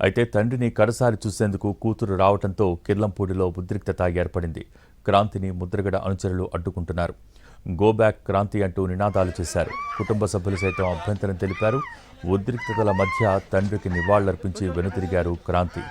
అయితే తండ్రిని కడసారి చూసేందుకు కూతురు రావడంతో కిర్లంపూడిలో ఉద్రిక్తత ఏర్పడింది. క్రాంతిని ముద్రగడ అనుచరులు అడ్డుకుంటున్నారు. గో బ్యాక్ క్రాంతి అంటూ నినాదాలు చేశారు. కుటుంబ సభ్యులు సైతం అభ్యంతరం తెలిపారు. ఉద్రిక్తతల మధ్య తండ్రికి నివాళులర్పించి వెనుతిరిగారు క్రాంతి.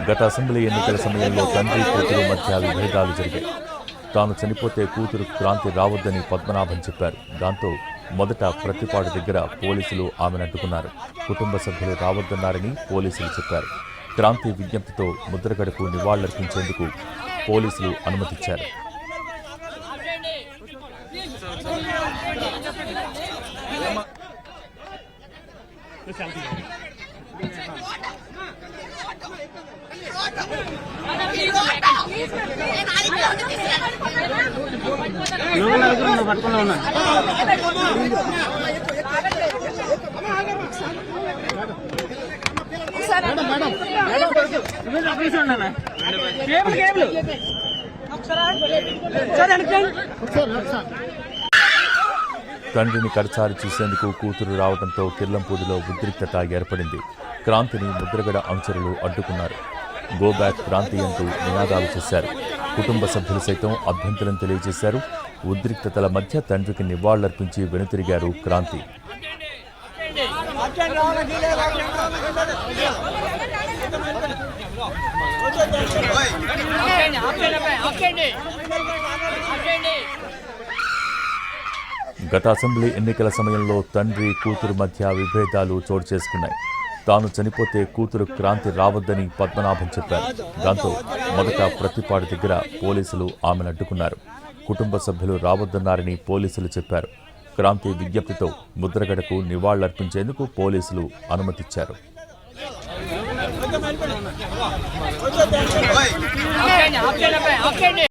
గత అసెంబ్లీ ఎన్నికల సమయంలో తండ్రి కూతురు మధ్య విభేదాలు జరిగాయి. తాను చనిపోతే కూతురు క్రాంతి రావద్దని పద్మనాభం చెప్పారు. దాంతో మొదట ప్రతిపాడు దగ్గర పోలీసులు ఆమెను అడ్డుకున్నారు. కుటుంబ సభ్యులు రావద్దన్నారని పోలీసులు చెప్పారు. క్రాంతి విజ్ఞప్తితో ముద్రగడకు నివాళులర్పించేందుకు పోలీసులు అనుమతిచ్చారు. తండ్రిని కడసారి చూసేందుకు కూతురు రావడంతో కిర్లంపూడిలో ఉద్రిక్తత ఏర్పడింది. క్రాంతిని ముద్రగడ అనుచరులు అడ్డుకున్నారు. గో బ్యాక్ క్రాంతి అంటూ నినాదాలు చేశారు. కుటుంబ సభ్యులు సైతం అభ్యంతరం తెలియజేశారు. ఉద్రిక్తతల మధ్య తండ్రికి నివాళులర్పించి వెనుతిరిగారు క్రాంతి. గత అసెంబ్లీ ఎన్నికల సమయంలో తండ్రి కూతురు మధ్య విభేదాలు చోటు చేసుకున్నాయి. తాను చనిపోతే కూతురు క్రాంతి రావద్దని పద్మనాభం చెప్పారు. దాంతో మొదట ప్రతిపాడు దగ్గర పోలీసులు ఆమెను అడ్డుకున్నారు. కుటుంబ సభ్యులు రావద్దన్నారని పోలీసులు చెప్పారు. క్రాంతి విజ్ఞప్తితో ముద్రగడకు నివాళులర్పించేందుకు పోలీసులు అనుమతిచ్చారు.